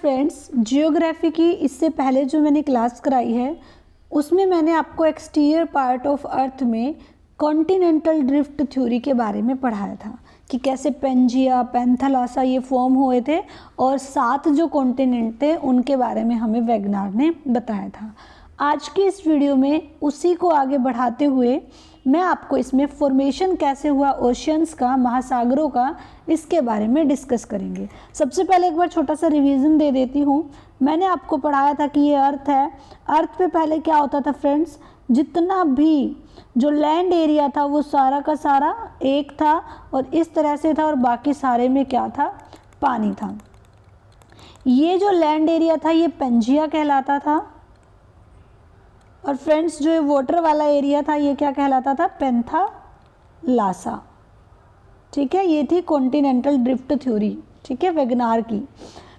Friends, geography की इससे पहले जो मैंने क्लास कराई है उसमें मैंने आपको एक्सटीरियर पार्ट ऑफ अर्थ में कॉन्टिनेंटल ड्रिफ्ट थ्योरी के बारे में पढ़ाया था कि कैसे पेंजिया, पैंथालासा ये फॉर्म हुए थे और 7 जो कॉन्टिनेंट थे उनके बारे में हमें वैगनार ने बताया था। आज की इस वीडियो में उसी को आगे बढ़ाते हुए मैं आपको इसमें फॉर्मेशन कैसे हुआ ओशियंस का, महासागरों का, इसके बारे में डिस्कस करेंगे। सबसे पहले एक बार छोटा सा रिवीजन दे देती हूँ। मैंने आपको पढ़ाया था कि ये अर्थ है। अर्थ पे पहले क्या होता था फ्रेंड्स, जितना भी जो लैंड एरिया था वो सारा का सारा एक था और इस तरह से था और बाकी सारे में क्या था, पानी था। ये जो लैंड एरिया था ये पेंजिया कहलाता था और फ्रेंड्स जो वाटर वाला एरिया था ये क्या कहलाता था, पैंथालासा। ठीक है, ये थी कॉन्टिनेंटल ड्रिफ्ट थ्योरी, ठीक है, वैगनार की।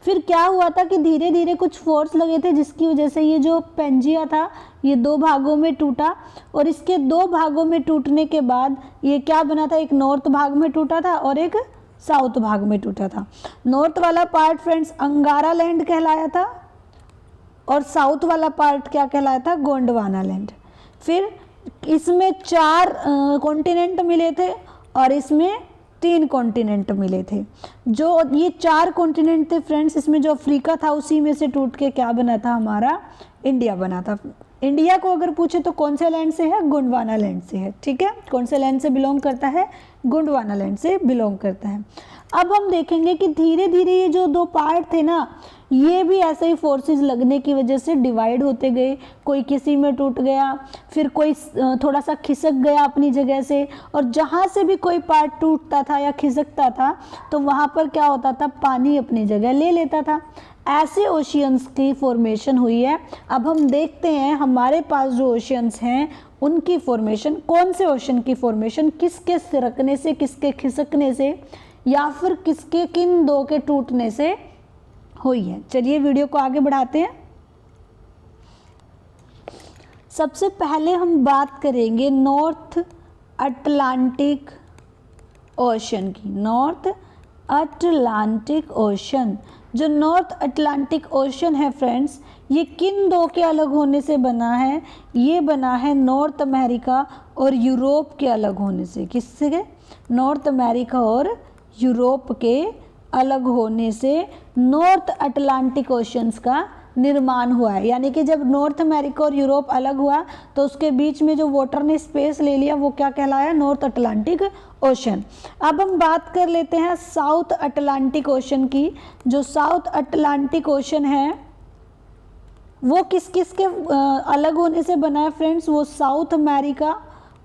फिर क्या हुआ था कि धीरे धीरे कुछ फोर्स लगे थे जिसकी वजह से ये जो पेंजिया था ये 2 भागों में टूटा और इसके 2 भागों में टूटने के बाद ये क्या बना था, एक नॉर्थ भाग में टूटा था और एक साउथ भाग में टूटा था। नॉर्थ वाला पार्ट फ्रेंड्स अंगारा लैंड कहलाया था और साउथ वाला पार्ट क्या कहलाया था, गोंडवाना लैंड। फिर इसमें 4 कॉन्टिनेंट मिले थे और इसमें 3 कॉन्टिनेंट मिले थे। जो ये 4 कॉन्टिनेंट थे फ्रेंड्स, इसमें जो अफ्रीका था उसी में से टूट के क्या बना था, हमारा इंडिया बना था। इंडिया को अगर पूछे तो कौन से लैंड से है, गोंडवाना लैंड से है। ठीक है, कौन से लैंड से बिलोंग करता है, गोंडवाना लैंड से बिलोंग करता है। अब हम देखेंगे कि धीरे धीरे ये जो 2 पार्ट थे ना, ये भी ऐसे ही फोर्सेस लगने की वजह से डिवाइड होते गए। कोई किसी में टूट गया, फिर कोई थोड़ा सा खिसक गया अपनी जगह से, और जहाँ से भी कोई पार्ट टूटता था या खिसकता था तो वहाँ पर क्या होता था, पानी अपनी जगह ले लेता था। ऐसे ओशियंस की फॉर्मेशन हुई है। अब हम देखते हैं हमारे पास जो ओशियंस हैं उनकी फॉर्मेशन, कौन से ओशन की फॉर्मेशन किसके सिरकने से, किसके खिसकने से या फिर किसके किन 2 के टूटने से हुई है। चलिए वीडियो को आगे बढ़ाते हैं। सबसे पहले हम बात करेंगे नॉर्थ अटलांटिक ओशन की। नॉर्थ अटलांटिक ओशन, जो नॉर्थ अटलांटिक ओशन है फ्रेंड्स, ये किन 2 के अलग होने से बना है, ये बना है नॉर्थ अमेरिका और यूरोप के अलग होने से। किससे, नॉर्थ अमेरिका और यूरोप के अलग होने से नॉर्थ अटलांटिक ओशंस का निर्माण हुआ है। यानी कि जब नॉर्थ अमेरिका और यूरोप अलग हुआ तो उसके बीच में जो वाटर ने स्पेस ले लिया वो क्या कहलाया, नॉर्थ अटलांटिक ओशन। अब हम बात कर लेते हैं साउथ अटलांटिक ओशन की। जो साउथ अटलांटिक ओशन है वो किस किस के अलग होने से बना है फ्रेंड्स, वो साउथ अमेरिका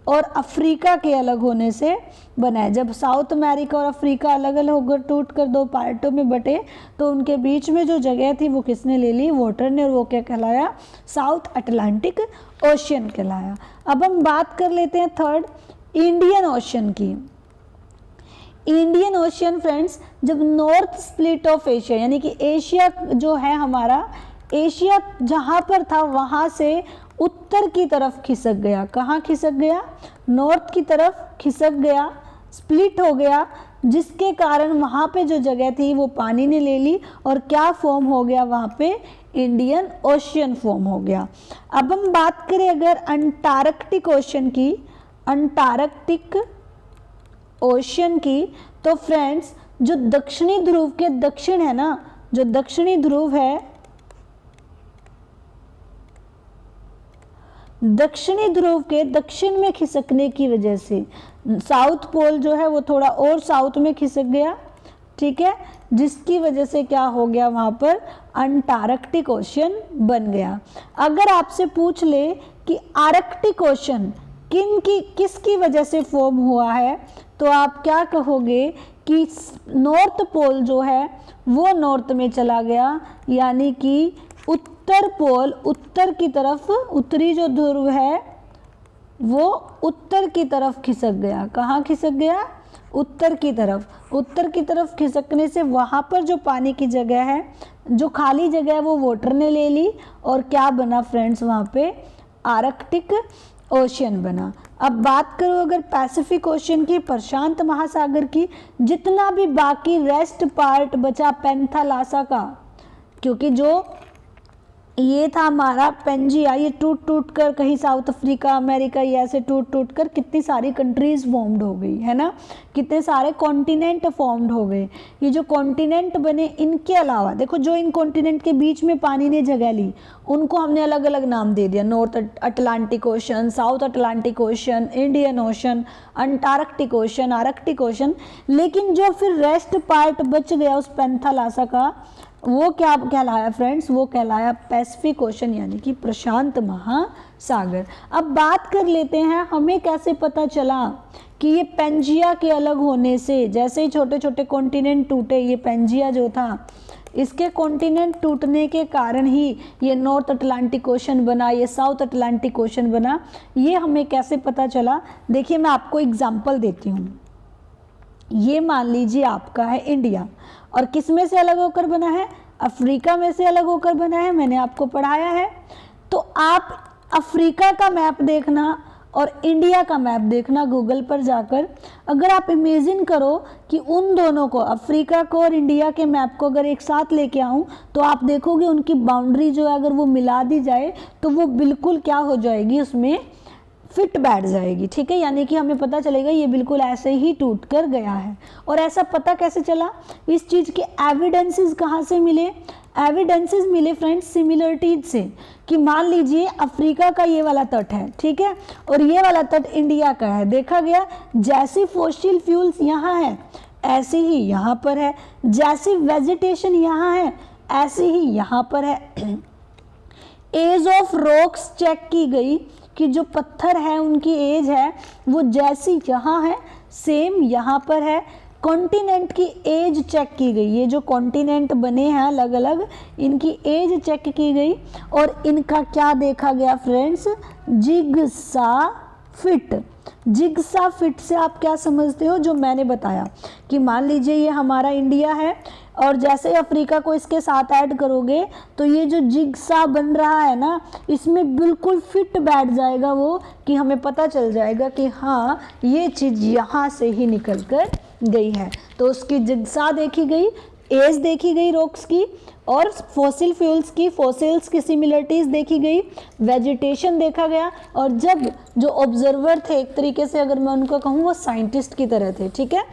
और अफ्रीका के अलग होने से बना है। जब साउथ अमेरिका और अफ्रीका अलग अलग होकर टूट कर 2 पार्टों में बटे तो उनके बीच में जो जगह थी वो किसने ले ली, वाटर ने, और वो क्या कहलाया, साउथ अटलांटिक ओशियन कहलाया। अब हम बात कर लेते हैं थर्ड, इंडियन ओशियन की। इंडियन ओशियन फ्रेंड्स, जब नॉर्थ स्प्लिट ऑफ एशिया, यानी कि एशिया जो है हमारा, एशिया जहाँ पर था वहाँ से उत्तर की तरफ खिसक गया। कहाँ खिसक गया, नॉर्थ की तरफ खिसक गया, स्प्लिट हो गया, जिसके कारण वहाँ पे जो जगह थी वो पानी ने ले ली और क्या फॉर्म हो गया वहाँ पे, इंडियन ओशियन फॉर्म हो गया। अब हम बात करें अगर अंटार्कटिक ओशन की, अंटार्कटिक ओशन की, तो फ्रेंड्स जो दक्षिणी ध्रुव के दक्षिण है ना, जो दक्षिणी ध्रुव है, दक्षिणी ध्रुव के दक्षिण में खिसकने की वजह से साउथ पोल जो है वो थोड़ा और साउथ में खिसक गया। ठीक है, जिसकी वजह से क्या हो गया, वहाँ पर अंटार्कटिक ओशन बन गया। अगर आपसे पूछ ले कि आर्कटिक ओशन किसकी वजह से फॉर्म हुआ है, तो आप क्या कहोगे कि नॉर्थ पोल जो है वो नॉर्थ में चला गया, यानी कि उत्तर पोल, उत्तर की तरफ, उत्तरी जो ध्रुव है वो उत्तर की तरफ खिसक गया। कहाँ खिसक गया, उत्तर की तरफ। उत्तर की तरफ खिसकने से वहाँ पर जो पानी की जगह है, जो खाली जगह है, वो वाटर ने ले ली और क्या बना फ्रेंड्स, वहाँ पे आर्कटिक ओशियन बना। अब बात करो अगर पैसिफिक ओशियन की, प्रशांत महासागर की, जितना भी बाकी रेस्ट पार्ट बचा पैंथालासा का, क्योंकि जो ये था हमारा पेंजिया, ये टूट टूट कर कहीं साउथ अफ्रीका, अमेरिका, ये ऐसे टूट टूट कर कितनी सारी कंट्रीज फॉर्म्ड हो गई है ना, कितने सारे कॉन्टिनेंट फॉर्म्ड हो गए। ये जो कॉन्टिनेंट बने, इनके अलावा देखो जो इन कॉन्टिनेंट के बीच में पानी ने जगह ली, उनको हमने अलग अलग नाम दे दिया। North Atlantic ocean, south Atlantic ocean, Indian ocean, Antarctic ocean, Arctic ocean. लेकिन जो फिर रेस्ट पार्ट बच गया उस पेंथालासा का, वो क्या कहलाया फ्रेंड्स, वो कहलाया पैसिफिक ओशन, यानी कि प्रशांत महासागर। अब बात कर लेते हैं हमें कैसे पता चला कि ये पेंजिया के अलग होने से, जैसे ही छोटे छोटे कॉन्टिनेंट टूटे, ये पेंजिया जो था इसके कॉन्टिनेंट टूटने के कारण ही ये नॉर्थ अटलांटिक ओशन बना, ये साउथ अटलांटिक ओशन बना। ये हमें कैसे पता चला, देखिए मैं आपको एग्जाम्पल देती हूँ। ये मान लीजिए आपका है इंडिया, और किस में से अलग होकर बना है, अफ्रीका में से अलग होकर बना है, मैंने आपको पढ़ाया है। तो आप अफ्रीका का मैप देखना और इंडिया का मैप देखना गूगल पर जाकर। अगर आप इमेजिन करो कि उन दोनों को, अफ्रीका को और इंडिया के मैप को अगर एक साथ लेके आऊँ, तो आप देखोगे उनकी बाउंड्री जो है अगर वो मिला दी जाए तो वो बिल्कुल क्या हो जाएगी, उसमें फिट बैठ जाएगी। ठीक है, यानी कि हमें पता चलेगा ये बिल्कुल ऐसे ही टूट कर गया है। और ऐसा पता कैसे चला, इस चीज़ के एविडेंसेस कहाँ से मिले, एविडेंसेस मिले फ्रेंड्स सिमिलरिटीज से। कि मान लीजिए अफ्रीका का ये वाला तट है, ठीक है, और ये वाला तट इंडिया का है। देखा गया जैसी फॉसिल फ्यूल्स यहाँ है ऐसे ही यहाँ पर है, जैसी वेजिटेशन यहाँ है ऐसे ही यहाँ पर है। एज ऑफ रॉक्स चेक की गई कि जो पत्थर है उनकी एज है वो जैसी यहाँ है सेम यहाँ पर है। कॉन्टिनेंट की एज चेक की गई, ये जो कॉन्टिनेंट बने हैं अलग अलग, इनकी एज चेक की गई और इनका क्या देखा गया friends, jigsaw fit. Jigsaw fit से आप क्या समझते हो, जो मैंने बताया कि मान लीजिए ये हमारा इंडिया है और जैसे अफ्रीका को इसके साथ ऐड करोगे तो ये जो जिग्सा बन रहा है ना, इसमें बिल्कुल फिट बैठ जाएगा वो, कि हमें पता चल जाएगा कि हाँ ये चीज़ यहाँ से ही निकल कर गई है। तो उसकी जिग्सा देखी गई, एज देखी गई रॉक्स की, और फॉसिल फ्यूल्स की, फॉसिल्स की सिमिलरिटीज देखी गई, वेजिटेशन देखा गया। और जब जो ऑब्जर्वर थे, एक तरीके से अगर मैं उनको कहूँ वो साइंटिस्ट की तरह थे, ठीक है,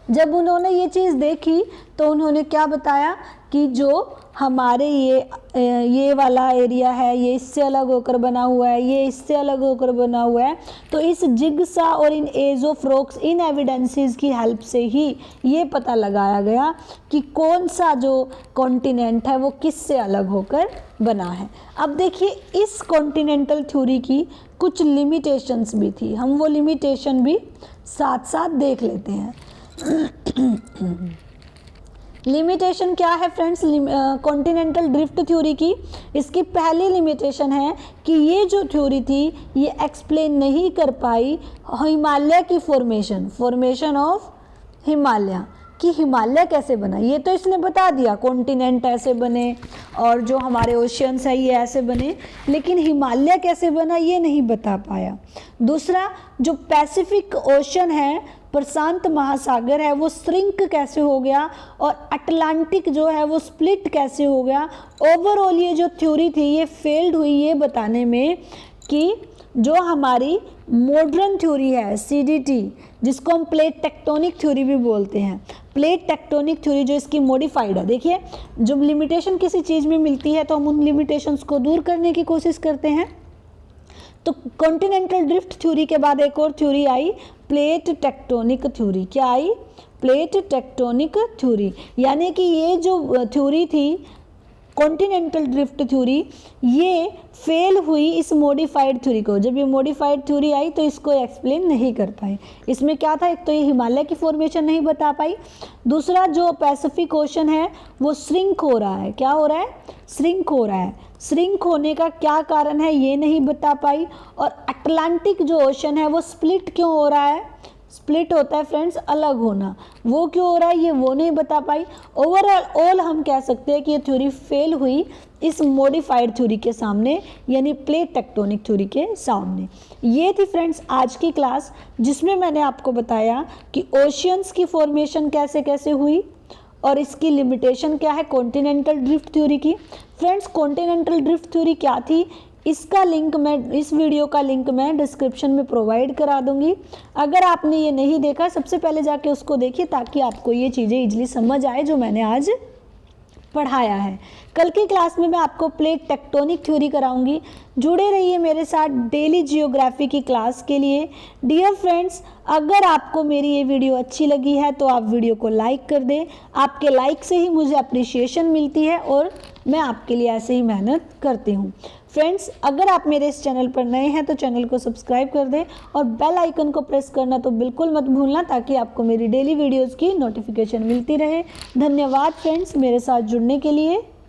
जब उन्होंने ये चीज़ देखी तो उन्होंने क्या बताया कि जो हमारे ये वाला एरिया है ये इससे अलग होकर बना हुआ है, ये इससे अलग होकर बना हुआ है। तो इस जिग्सा और इन एज ऑफ रॉक्स, इन एविडेंसेस की हेल्प से ही ये पता लगाया गया कि कौन सा जो कॉन्टिनेंट है वो किससे अलग होकर बना है। अब देखिए इस कॉन्टिनेंटल थ्योरी की कुछ लिमिटेशंस भी थी, हम वो लिमिटेशन भी साथ साथ देख लेते हैं। लिमिटेशन क्या है फ्रेंड्स कॉन्टिनेंटल ड्रिफ्ट थ्योरी की। इसकी पहली लिमिटेशन है कि ये जो थ्योरी थी ये एक्सप्लेन नहीं कर पाई हिमालय की फॉर्मेशन ऑफ हिमालय, कि हिमालय कैसे बना। ये तो इसने बता दिया कॉन्टिनेंट ऐसे बने और जो हमारे ओशियंस है ये ऐसे बने, लेकिन हिमालय कैसे बना ये नहीं बता पाया। दूसरा, जो पैसिफिक ओशन है, प्रशांत महासागर है, वो श्रिंक कैसे हो गया, और अटलांटिक जो है वो स्प्लिट कैसे हो गया। ओवरऑल ये जो थ्योरी थी ये फेल्ड हुई ये बताने में कि जो हमारी मॉडर्न थ्योरी है CDT, जिसको हम प्लेट टेक्टोनिक थ्योरी भी बोलते हैं, प्लेट टेक्टोनिक थ्योरी जो इसकी मॉडिफाइड है। देखिए जब लिमिटेशन किसी चीज़ में मिलती है तो हम उन लिमिटेशंस को दूर करने की कोशिश करते हैं। तो कॉन्टिनेंटल ड्रिफ्ट थ्योरी के बाद एक और थ्योरी आई, प्लेट टेक्टोनिक थ्योरी। क्या आई, प्लेट टेक्टोनिक थ्योरी। यानी कि ये जो थ्योरी थी कॉन्टिनेंटल ड्रिफ्ट थ्योरी ये फेल हुई इस मॉडिफाइड थ्योरी को। जब ये मॉडिफाइड थ्योरी आई तो इसको एक्सप्लेन नहीं कर पाए। इसमें क्या था, एक तो ये हिमालय की फॉर्मेशन नहीं बता पाई, दूसरा जो पैसिफिक ओशन है वो श्रिंक हो रहा है। क्या हो रहा है, श्रिंक हो रहा है। श्रिंक होने का क्या कारण है ये नहीं बता पाई। और अटलांटिक जो ओशन है वो स्प्लिट क्यों हो रहा है, स्प्लिट होता है फ्रेंड्स अलग होना, वो क्यों हो रहा है ये वो नहीं बता पाई। ओवरऑल हम कह सकते हैं कि ये थ्योरी फेल हुई इस मॉडिफाइड थ्योरी के सामने, यानी प्लेट टेक्टोनिक थ्योरी के सामने। ये थी फ्रेंड्स आज की क्लास जिसमें मैंने आपको बताया कि ओशियंस की फॉर्मेशन कैसे कैसे हुई, और इसकी लिमिटेशन क्या है कॉन्टिनेंटल ड्रिफ्ट थ्योरी की। फ्रेंड्स, कॉन्टिनेंटल ड्रिफ्ट थ्योरी क्या थी, इसका लिंक मैं, इस वीडियो का लिंक मैं डिस्क्रिप्शन में प्रोवाइड करा दूंगी। अगर आपने ये नहीं देखा, सबसे पहले जाके उसको देखिए ताकि आपको ये चीज़ें इजीली समझ आए जो मैंने आज पढ़ाया है। कल की क्लास में मैं आपको प्लेट टेक्टोनिक थ्योरी कराऊंगी। जुड़े रहिए मेरे साथ डेली जियोग्राफी की क्लास के लिए। डियर फ्रेंड्स, अगर आपको मेरी ये वीडियो अच्छी लगी है तो आप वीडियो को लाइक कर दें। आपके लाइक से ही मुझे अप्रिशिएशन मिलती है और मैं आपके लिए ऐसे ही मेहनत करती हूँ। फ्रेंड्स, अगर आप मेरे इस चैनल पर नए हैं तो चैनल को सब्सक्राइब कर दें और बेल आइकन को प्रेस करना तो बिल्कुल मत भूलना, ताकि आपको मेरी डेली वीडियोस की नोटिफिकेशन मिलती रहे। धन्यवाद फ्रेंड्स मेरे साथ जुड़ने के लिए।